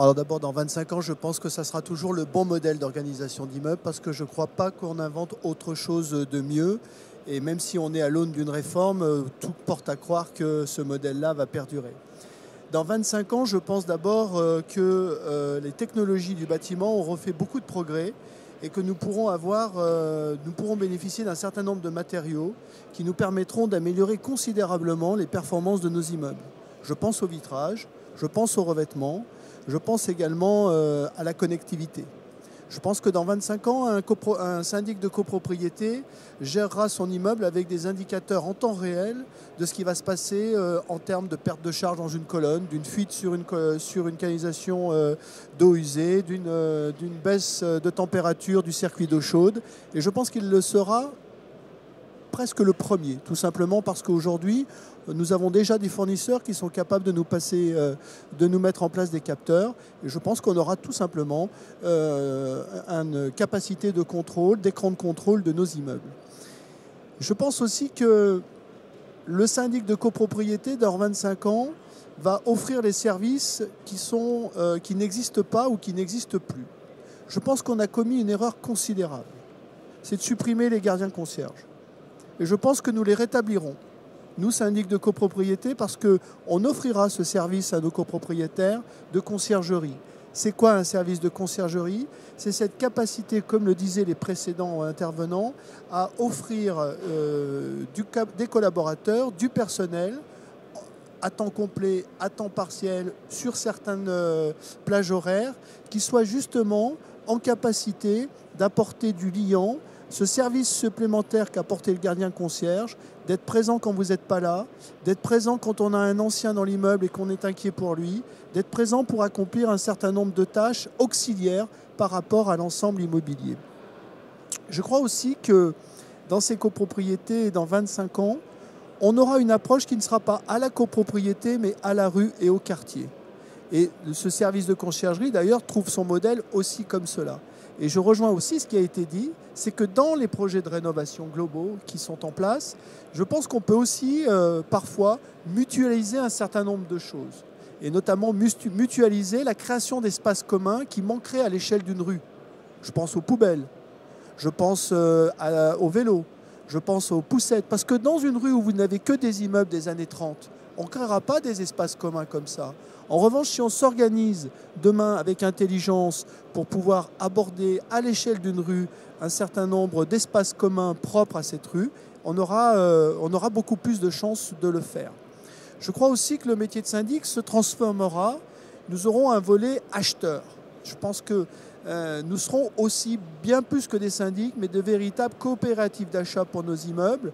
Alors d'abord, dans 25 ans, je pense que ça sera toujours le bon modèle d'organisation d'immeubles parce que je ne crois pas qu'on invente autre chose de mieux. Et même si on est à l'aune d'une réforme, tout porte à croire que ce modèle-là va perdurer. Dans 25 ans, je pense d'abord que les technologies du bâtiment auront fait beaucoup de progrès et que nous pourrons bénéficier d'un certain nombre de matériaux qui nous permettront d'améliorer considérablement les performances de nos immeubles. Je pense au vitrage, je pense au revêtement, je pense également à la connectivité. Je pense que dans 25 ans, un syndic de copropriété gérera son immeuble avec des indicateurs en temps réel de ce qui va se passer en termes de perte de charge dans une colonne, d'une fuite sur une canalisation d'eau usée, d'une baisse de température du circuit d'eau chaude. Et je pense qu'il le sera presque le premier, tout simplement parce qu'aujourd'hui, nous avons déjà des fournisseurs qui sont capables de nous mettre en place des capteurs. Et je pense qu'on aura tout simplement une capacité de contrôle, d'écran de contrôle de nos immeubles. Je pense aussi que le syndic de copropriété, dans 25 ans, va offrir les services qui n'existent pas ou qui n'existent plus. Je pense qu'on a commis une erreur considérable. C'est de supprimer les gardiens concierges. Et je pense que nous les rétablirons, nous, syndics de copropriété, parce qu'on offrira ce service à nos copropriétaires de conciergerie. C'est quoi un service de conciergerie? C'est cette capacité, comme le disaient les précédents intervenants, à offrir des collaborateurs, du personnel, à temps complet, à temps partiel, sur certaines plages horaires, qui soient justement en capacité d'apporter du liant, ce service supplémentaire qu'a apporté le gardien concierge, d'être présent quand vous n'êtes pas là, d'être présent quand on a un ancien dans l'immeuble et qu'on est inquiet pour lui, d'être présent pour accomplir un certain nombre de tâches auxiliaires par rapport à l'ensemble immobilier. Je crois aussi que dans ces copropriétés, dans 25 ans, on aura une approche qui ne sera pas à la copropriété, mais à la rue et au quartier. Et ce service de conciergerie, d'ailleurs, trouve son modèle aussi comme cela. Et je rejoins aussi ce qui a été dit, c'est que dans les projets de rénovation globaux qui sont en place, je pense qu'on peut aussi parfois mutualiser un certain nombre de choses. Et notamment mutualiser la création d'espaces communs qui manqueraient à l'échelle d'une rue. Je pense aux poubelles, je pense aux vélos, je pense aux poussettes. Parce que dans une rue où vous n'avez que des immeubles des années 30, on ne créera pas des espaces communs comme ça. En revanche, si on s'organise demain avec intelligence pour pouvoir aborder à l'échelle d'une rue un certain nombre d'espaces communs propres à cette rue, on aura beaucoup plus de chances de le faire. Je crois aussi que le métier de syndic se transformera. Nous aurons un volet acheteur. Je pense que nous serons aussi bien plus que des syndics, mais de véritables coopératives d'achat pour nos immeubles,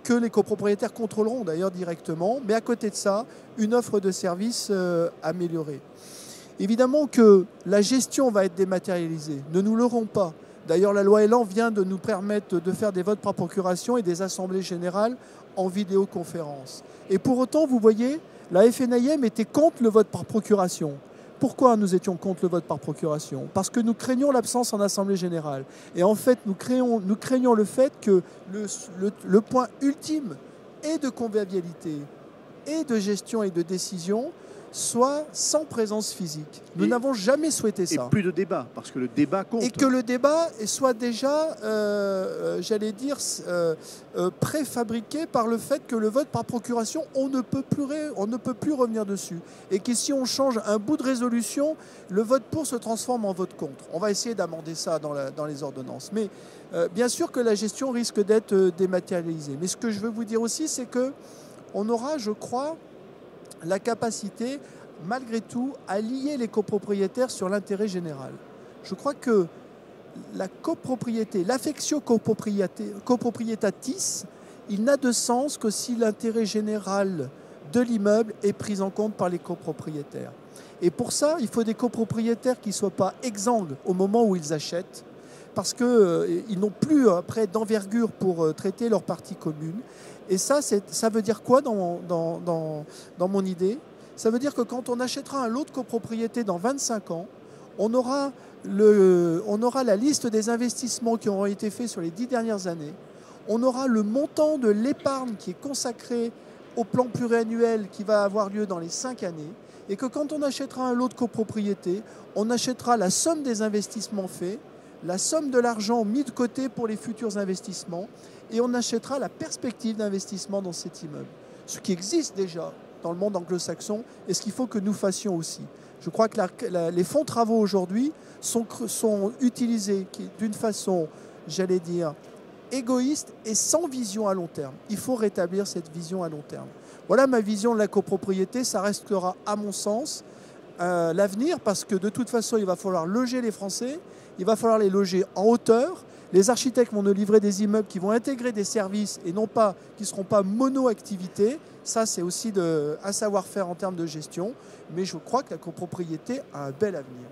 que les copropriétaires contrôleront d'ailleurs directement, mais à côté de ça, une offre de services améliorée. Évidemment que la gestion va être dématérialisée, ne nous leurrons pas. D'ailleurs, la loi Elan vient de nous permettre de faire des votes par procuration et des assemblées générales en vidéoconférence. Et pour autant, vous voyez, la FNIM était contre le vote par procuration. Pourquoi nous étions contre le vote par procuration? Parce que nous craignions l'absence en Assemblée générale. Et en fait, nous craignons le fait que le point ultime et de convivialité et de gestion et de décision soit sans présence physique. Nous n'avons jamais souhaité ça. Et plus de débat, parce que le débat compte. Et que le débat soit déjà, j'allais dire, préfabriqué par le fait que le vote par procuration, on ne peut plus revenir dessus. Et que si on change un bout de résolution, le vote pour se transforme en vote contre. On va essayer d'amender ça dans les ordonnances. Mais bien sûr que la gestion risque d'être dématérialisée. Mais ce que je veux vous dire aussi, c'est qu'on aura, je crois, la capacité, malgré tout, à lier les copropriétaires sur l'intérêt général. Je crois que la copropriété, l'affectio coproprietatis, il n'a de sens que si l'intérêt général de l'immeuble est pris en compte par les copropriétaires. Et pour ça, il faut des copropriétaires qui ne soient pas exsangues au moment où ils achètent, parce qu'ils n'ont plus après d'envergure pour traiter leur partie commune. Et ça veut dire quoi dans mon idée? Ça veut dire que quand on achètera un lot de copropriété dans 25 ans, on aura la liste des investissements qui auront été faits sur les 10 dernières années. On aura le montant de l'épargne qui est consacré au plan pluriannuel qui va avoir lieu dans les 5 années. et que quand on achètera un lot de copropriété, on achètera la somme des investissements faits, la somme de l'argent mis de côté pour les futurs investissements, et on achètera la perspective d'investissement dans cet immeuble. Ce qui existe déjà dans le monde anglo-saxon et ce qu'il faut que nous fassions aussi. Je crois que les fonds travaux aujourd'hui sont utilisés d'une façon, j'allais dire, égoïste et sans vision à long terme. Il faut rétablir cette vision à long terme. Voilà ma vision de la copropriété. Ça restera, à mon sens, l'avenir parce que de toute façon, il va falloir loger les Français, il va falloir les loger en hauteur. Les architectes vont nous livrer des immeubles qui vont intégrer des services et non pas, qui ne seront pas mono-activité. Ça, c'est aussi un savoir-faire en termes de gestion. Mais je crois que la copropriété a un bel avenir.